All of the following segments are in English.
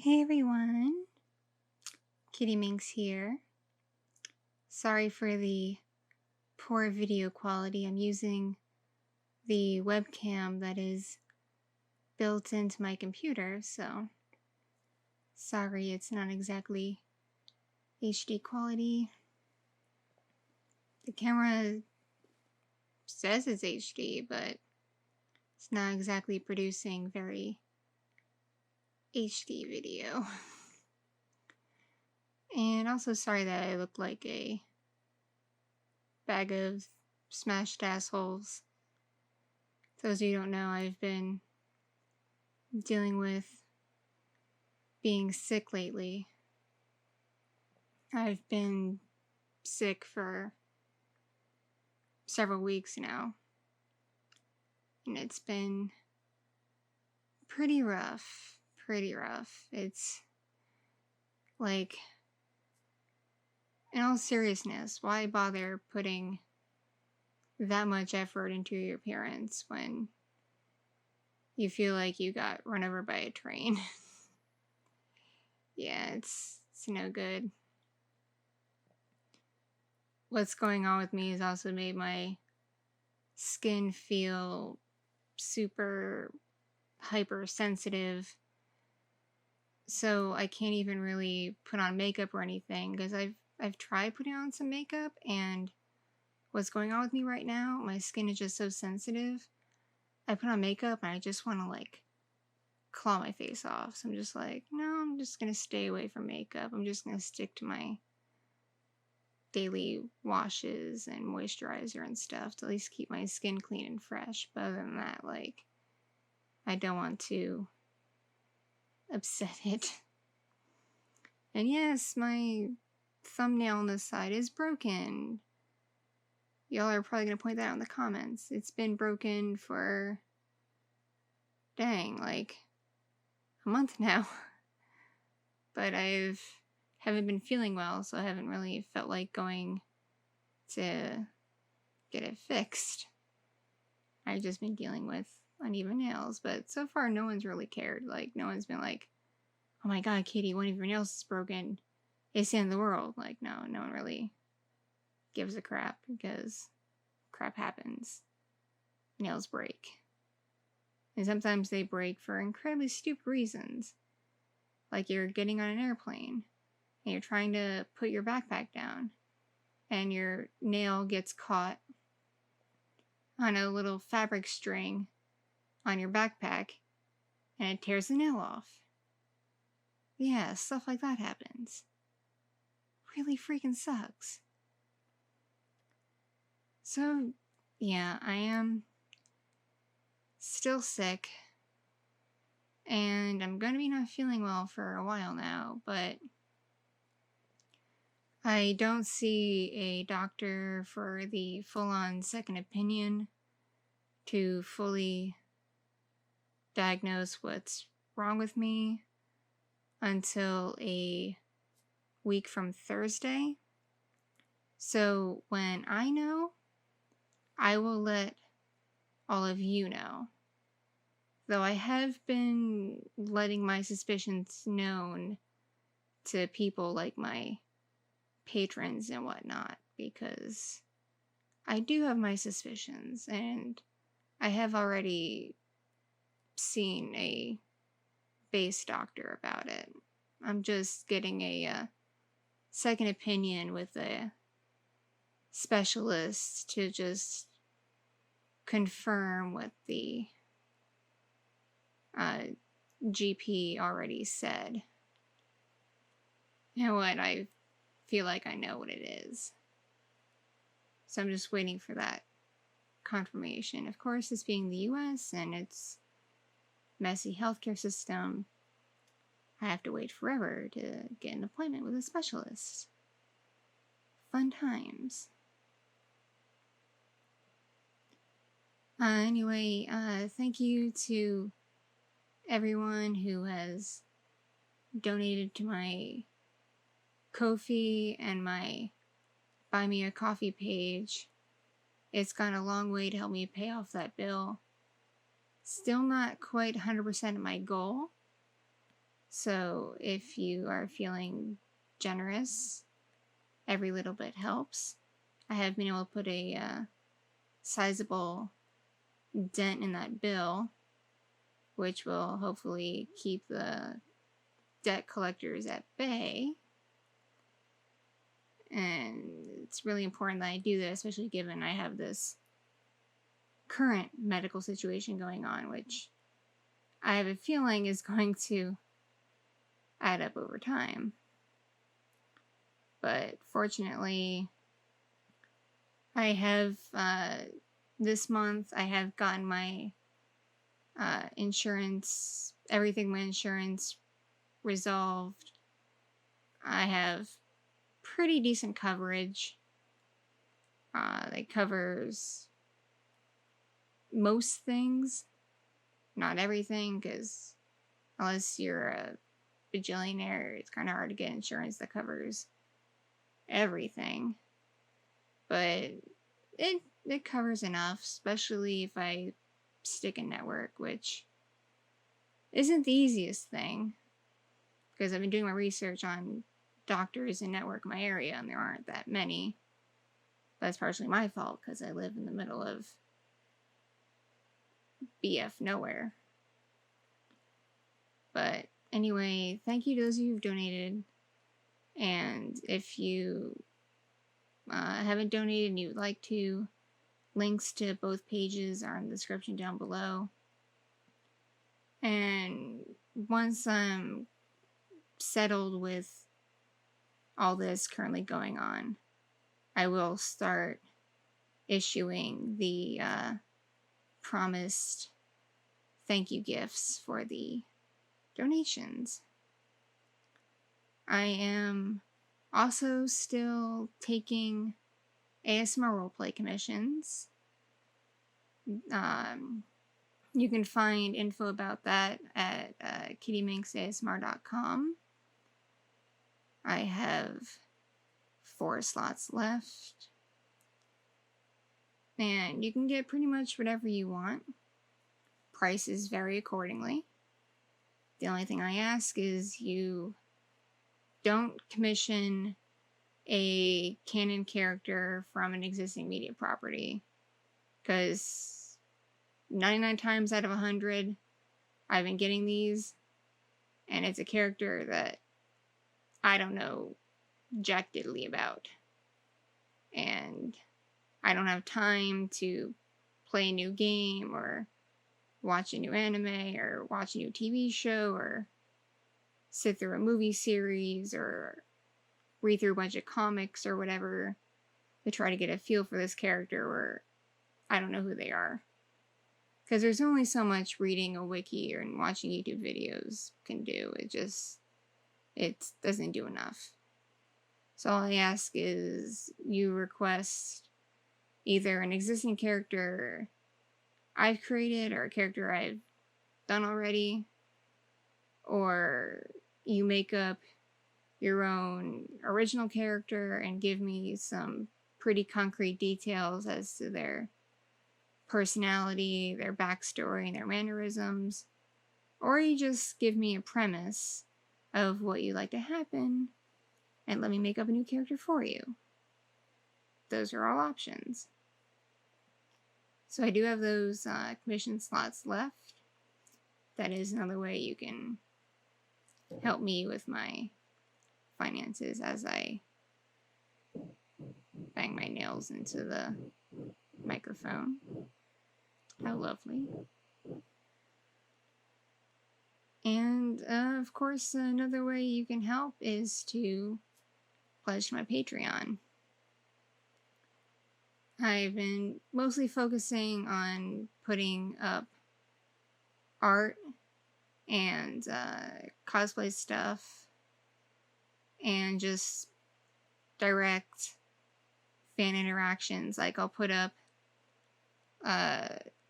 Hey everyone, Kitti Minx here. Sorry for the poor video quality. I'm using the webcam that is built into my computer, so sorry it's not exactly HD quality. The camera says it's HD, but it's not exactly producing very HD video. And also sorry that I look like a bag of smashed assholes. For those of you who don't know, I've been dealing with being sick lately. I've been sick for several weeks now, and it's been pretty rough. It's like, in all seriousness, why bother putting that much effort into your appearance when you feel like you got run over by a train? Yeah, it's no good. What's going on with me has also made my skin feel super hypersensitive, so I can't even really put on makeup or anything, because I've tried putting on some makeup, and what's going on with me right now, my skin is just so sensitive. I put on makeup and I just want to like claw my face off. So I'm just like, no, I'm just gonna stay away from makeup. I'm just gonna stick to my daily washes and moisturizer and stuff to at least keep my skin clean and fresh. But other than that, like, I don't want to upset it. And yes, my thumbnail on this side is broken. Y'all are probably gonna point that out in the comments. It's been broken for, dang, like a month now. But haven't been feeling well, so I haven't really felt like going to get it fixed. I've just been dealing with uneven nails, but so far no one's really cared. Like, no one's been like, oh my god, Katie, one of your nails is broken. It's the end of the world. Like, no one really gives a crap, because crap happens. Nails break. And sometimes they break for incredibly stupid reasons. Like, you're getting on an airplane and you're trying to put your backpack down and your nail gets caught on a little fabric string on your backpack and it tears the nail off. Yeah, stuff like that happens. Really freaking sucks. So, yeah, I am still sick, and I'm gonna be not feeling well for a while now, but I don't see a doctor for the full-on second opinion to fully diagnose what's wrong with me until a week from Thursday. So when I know, I will let all of you know. Though I have been letting my suspicions known to people like my patrons and whatnot, because I do have my suspicions, and I have already seen a base doctor about it. I'm just getting a second opinion with a specialist to just confirm what the GP already said. You know what? I feel like I know what it is. So I'm just waiting for that confirmation. Of course, this being the US and its messy healthcare system, I have to wait forever to get an appointment with a specialist. Fun times. Anyway, thank you to everyone who has donated to my Ko-fi and my Buy Me a Coffee page. It's gone a long way to help me pay off that bill. Still not quite 100% of my goal, So if you are feeling generous, every little bit helps. I have been able to put a sizable dent in that bill, which will hopefully keep the debt collectors at bay. And it's really important that I do that, especially given I have this current medical situation going on, which I have a feeling is going to add up over time. But fortunately, I have, this month, I have gotten my insurance, everything my insurance resolved. I have pretty decent coverage that covers most things, not everything, because unless you're a bajillionaire, it's kind of hard to get insurance that covers everything. But it covers enough, especially if I stick a network, which isn't the easiest thing, because I've been doing my research on doctors in network in my area, and there aren't that many. That's partially my fault, because I live in the middle of BF nowhere. But anyway, thank you to those of you who've donated. And if you haven't donated and you would like to, links to both pages are in the description down below. And once I'm settled with all this currently going on, I will start issuing the promised thank you gifts for the donations. I am also still taking ASMR roleplay commissions. You can find info about that at kittyminxasmr.com. I have 4 slots left. And you can get pretty much whatever you want. Prices vary accordingly. The only thing I ask is you don't commission a canon character from an existing media property, because 99 times out of 100 I've been getting these, and it's a character that I don't know jack diddly about, and I don't have time to play a new game or watch a new anime or watch a new TV show or sit through a movie series or read through a bunch of comics or whatever to try to get a feel for this character where I don't know who they are. Because there's only so much reading a wiki or watching YouTube videos can do. It doesn't do enough. So all I ask is you request either an existing character I've created or a character I've done already, or you make up your own original character and give me some pretty concrete details as to their personality, their backstory, and their mannerisms, or you just give me a premise of what you'd like to happen and let me make up a new character for you. Those are all options. So I do have those commission slots left. That is another way you can help me with my finances as I bang my nails into the microphone. How lovely. And of course, another way you can help is to pledge to my Patreon. I've been mostly focusing on putting up art and cosplay stuff and just direct fan interactions. Like I'll put up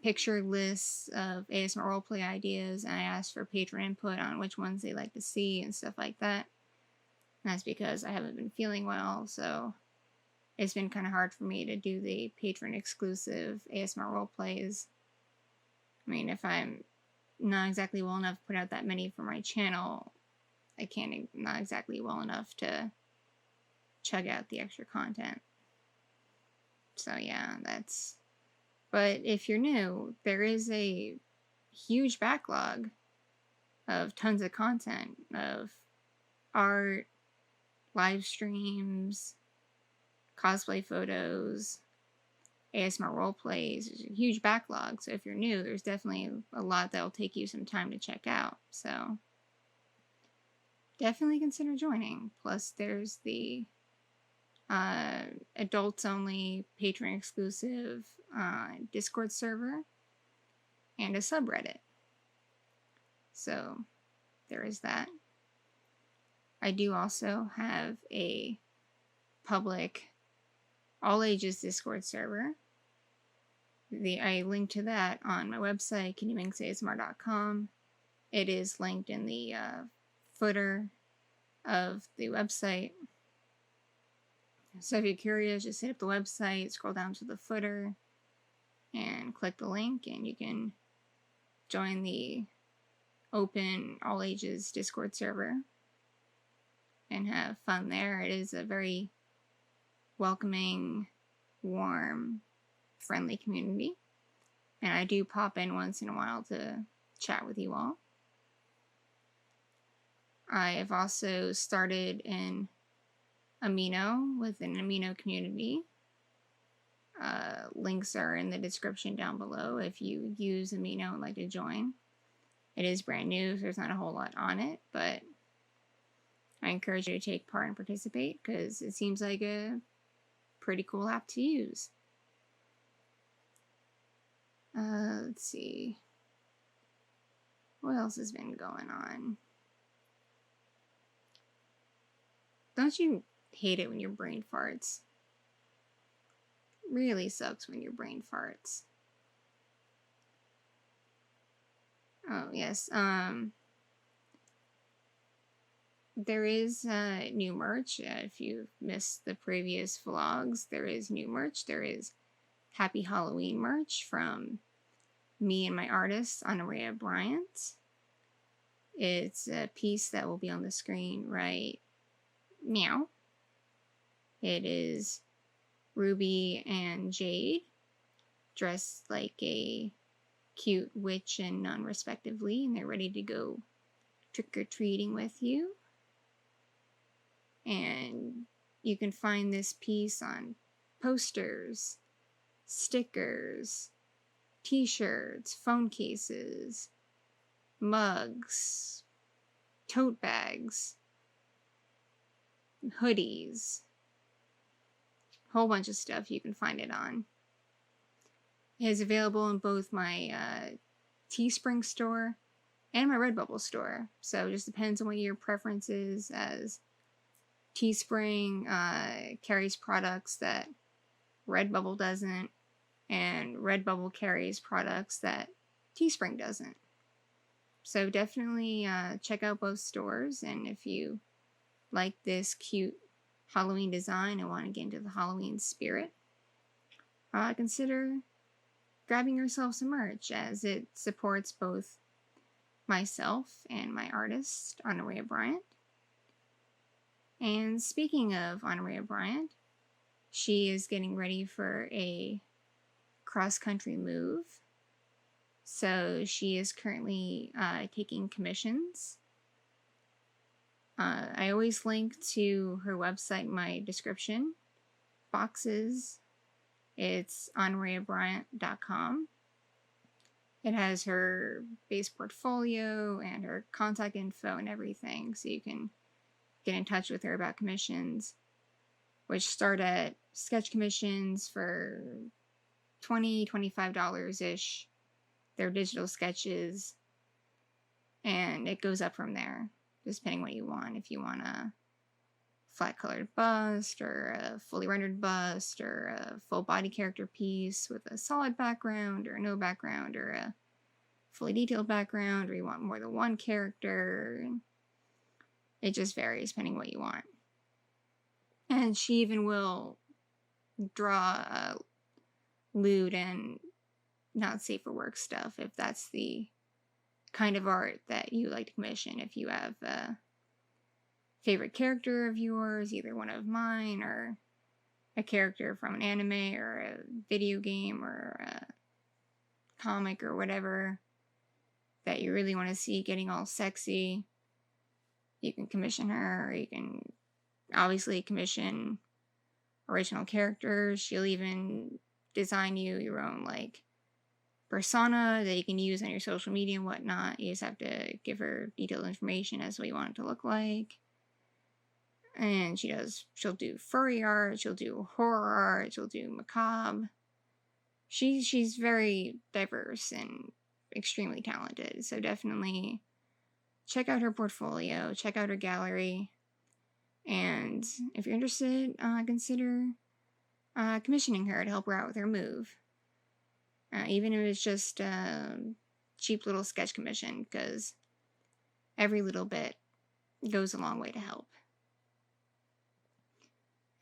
picture lists of ASMR roleplay ideas, and I ask for patron input on which ones they like to see and stuff like that. And that's because I haven't been feeling well, so it's been kind of hard for me to do the patron exclusive ASMR roleplays. I mean, if I'm not exactly well enough to put out that many for my channel, not exactly well enough to check out the extra content. So yeah, but if you're new, there is a huge backlog of tons of content, of art, live streams, cosplay photos, ASMR role plays. There's a huge backlog. So if you're new, there's definitely a lot that'll take you some time to check out. So definitely consider joining. Plus, there's the adults only, patron exclusive Discord server and a subreddit. So there is that. I do also have a public all ages Discord server. I link to that on my website, kittyminxasmr.com. It is linked in the footer of the website. So if you're curious, just hit up the website, scroll down to the footer, and click the link, and you can join the open all ages Discord server and have fun there. It is a very welcoming, warm, friendly community, and I do pop in once in a while to chat with you all. I have also started an Amino with an Amino community. Links are in the description down below if you use Amino and like to join. It is brand new, so there's not a whole lot on it, but I encourage you to take part and participate because it seems like a pretty cool app to use. Let's see. What else has been going on? Don't you hate it when your brain farts? Really sucks when your brain farts. Oh, yes. There is new merch. If you missed the previous vlogs, there is new merch. There is Happy Halloween merch from me and my artist, Honorea Bryant. It's a piece that will be on the screen right now. It is Ruby and Jade dressed like a cute witch and nun respectively, and they're ready to go trick-or-treating with you. And you can find this piece on posters, stickers, t-shirts, phone cases, mugs, tote bags, hoodies, a whole bunch of stuff you can find it on. It is available in both my Teespring store and my Redbubble store, so it just depends on what your preference is, as Teespring carries products that Redbubble doesn't, and Redbubble carries products that Teespring doesn't. So definitely check out both stores, and if you like this cute Halloween design and want to get into the Halloween spirit, consider grabbing yourself some merch, as it supports both myself and my artist, Honorea Bryant. And speaking of Honorea Bryant, she is getting ready for a cross-country move. So she is currently taking commissions. I always link to her website in my description boxes. It's honoreabryant.com. It has her base portfolio and her contact info and everything, so you can get in touch with her about commissions, which start at sketch commissions for $20, $25-ish. They're digital sketches, and it goes up from there, just depending what you want. If you want a flat-colored bust, or a fully rendered bust, or a full-body character piece with a solid background, or no background, or a fully detailed background, or you want more than one character. It just varies depending what you want. And she even will draw lewd and not safe for work stuff if that's the kind of art that you like to commission. If you have favorite character of yours, either one of mine or a character from an anime or a video game or a comic or whatever that you really want to see getting all sexy, you can commission her, or you can obviously commission original characters. She'll even design you your own, like, persona that you can use on your social media and whatnot. You just have to give her detailed information as to what you want it to look like. And she'll do furry art, she'll do horror art, she'll do macabre. She's very diverse and extremely talented, so definitely check out her portfolio, check out her gallery, and if you're interested, consider commissioning her to help her out with her move. Even if it's just a cheap little sketch commission, because every little bit goes a long way to help.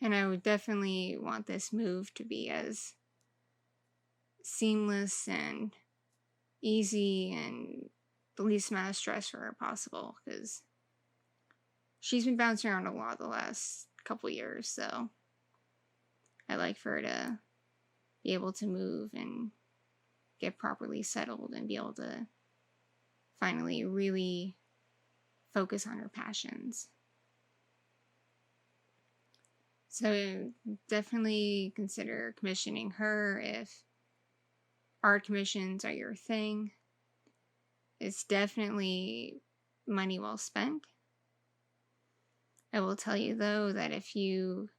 And I would definitely want this move to be as seamless and easy and the least amount of stress for her possible, because she's been bouncing around a lot the last couple years, so I like for her to be able to move and get properly settled and be able to finally really focus on her passions. So definitely consider commissioning her if art commissions are your thing. It's definitely money well spent. I will tell you though that if you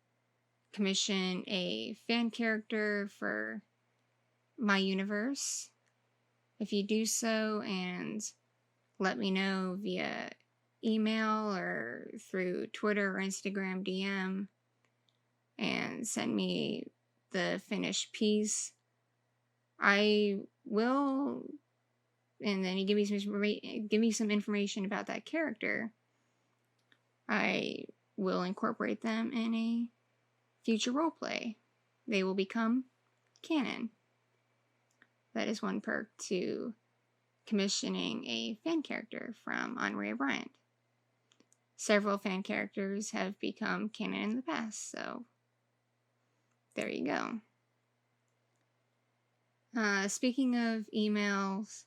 commission a fan character for my universe, if you do so and let me know via email or through Twitter or Instagram DM and send me the finished piece, I will, and then you give me some information about that character, I will incorporate them in a future roleplay. They will become canon. That is one perk to commissioning a fan character from Henri Bryant. Several fan characters have become canon in the past, so there you go. Speaking of emails,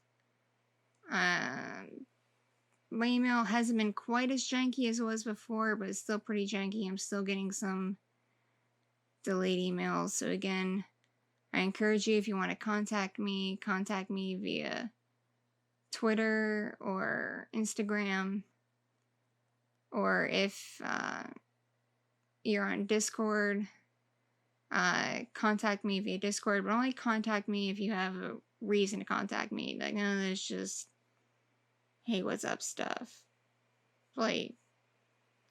my email hasn't been quite as janky as it was before, but it's still pretty janky. I'm still getting some delayed emails. So again, I encourage you, if you want to contact me via Twitter or Instagram, or if you're on Discord, contact me via Discord, but only contact me if you have a reason to contact me. Like, no, there's just, hey, what's up stuff. Like,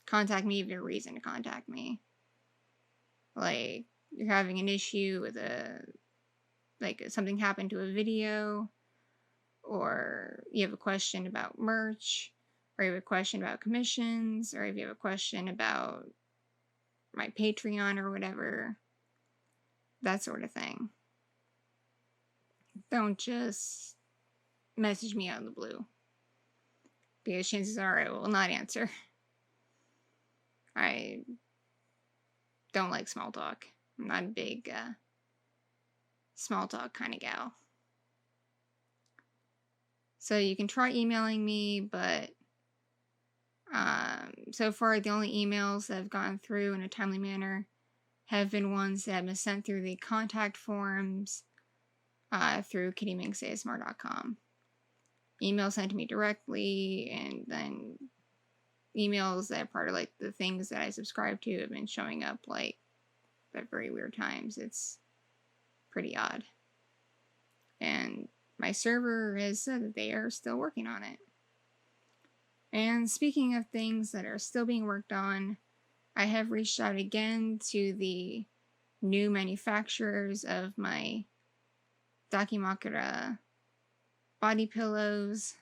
contact me if you have a reason to contact me. Like, you're having an issue with something happened to a video, or you have a question about merch, or you have a question about commissions, or if you have a question about my Patreon or whatever, that sort of thing. Don't just message me out of the blue, because chances are I will not answer. I don't like small talk. I'm not a big small talk kind of gal. So you can try emailing me, but so far the only emails that have gone through in a timely manner have been ones that have been sent through the contact forms through kittyminxasmr.com. Emails sent to me directly, and then emails that are part of like the things that I subscribe to have been showing up like at very weird times. It's pretty odd. And my server has said that they are still working on it. And speaking of things that are still being worked on, I have reached out again to the new manufacturers of my Dakimakura body pillows.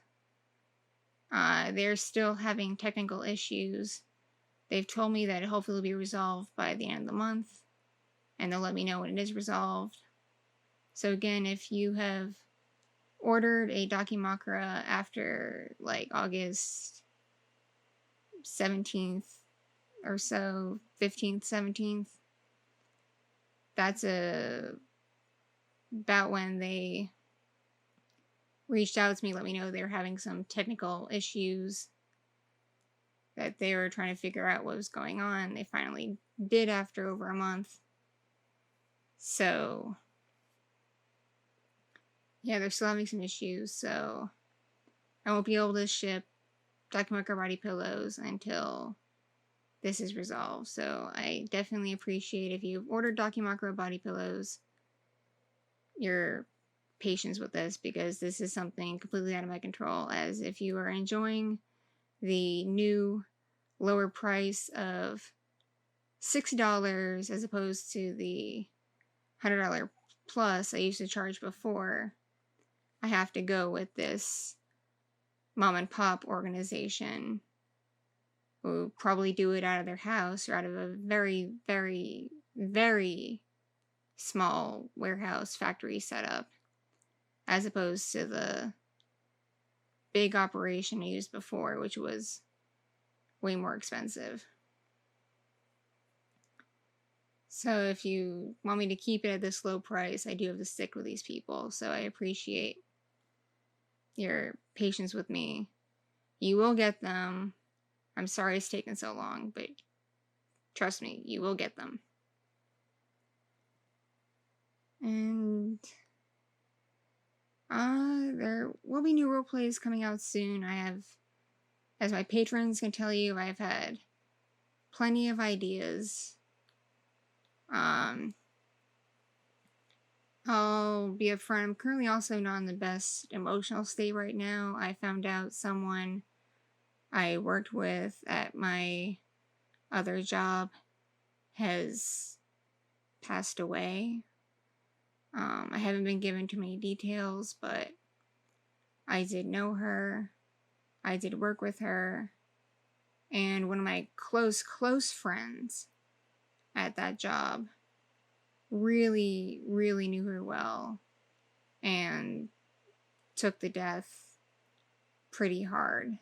They're still having technical issues. They've told me that it hopefully will be resolved by the end of the month, and they'll let me know when it is resolved. So again, if you have ordered a Dakimakura after like August 17th, or so, 15th, 17th. That's about when they reached out to me, let me know they were having some technical issues, that they were trying to figure out what was going on. They finally did after over a month. So, yeah, they're still having some issues, so I won't be able to ship Docu body pillows until this is resolved. So I definitely appreciate if you've ordered Docu body pillows, your patience with this, because this is something completely out of my control. As if you are enjoying the new lower price of $60 as opposed to the $100 plus I used to charge before, I have to go with this mom and pop organization who probably do it out of their house or out of a very, very, very small warehouse factory setup, as opposed to the big operation I used before, which was way more expensive. So if you want me to keep it at this low price, I do have to stick with these people. So I appreciate your patience with me. You will get them. I'm sorry it's taken so long, but trust me, you will get them. And there will be new roleplays coming out soon. I have, as my patrons can tell you, I've had plenty of ideas. I'll be upfront, I'm currently also not in the best emotional state right now. I found out someone I worked with at my other job has passed away. I haven't been given too many details, but I did know her. I did work with her. And one of my close friends at that job really, really knew her well and took the death pretty hard.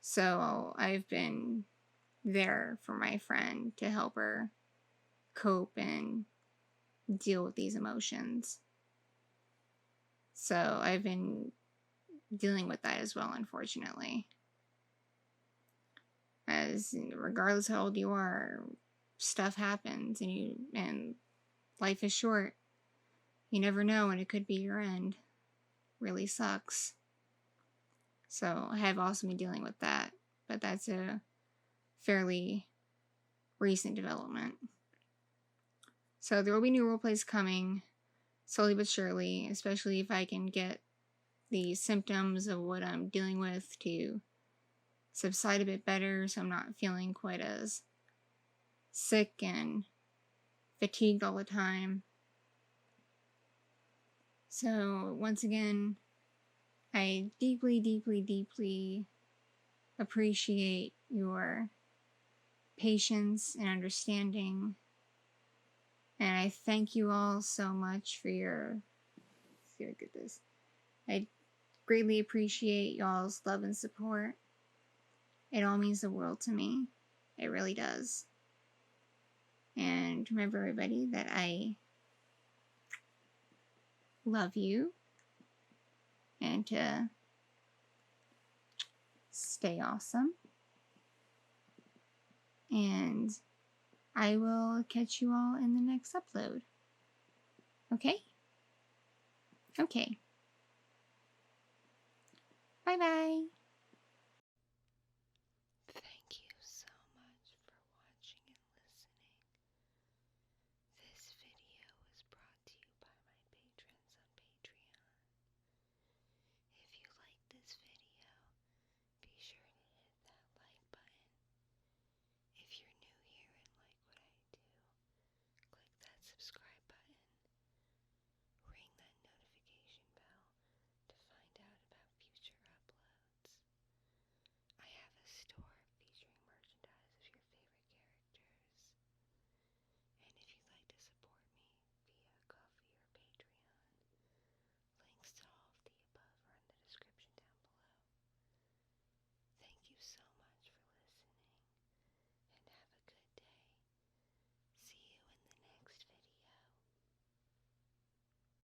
So I've been there for my friend to help her cope and deal with these emotions. So I've been dealing with that as well, unfortunately. As regardless how old you are, stuff happens, and life is short. You never know when it could be your end. Really sucks. So I have also been dealing with that, but that's a fairly recent development. So there will be new roleplays coming, slowly but surely, especially if I can get the symptoms of what I'm dealing with to subside a bit better, so I'm not feeling quite as sick and fatigued all the time. So once again, I deeply, deeply, deeply appreciate your patience and understanding, and I thank you all so much for your, let's see if I get this. I greatly appreciate y'all's love and support. It all means the world to me. It really does. And remember, everybody, that I love you, and to stay awesome. And I will catch you all in the next upload. Okay? Okay. Bye-bye.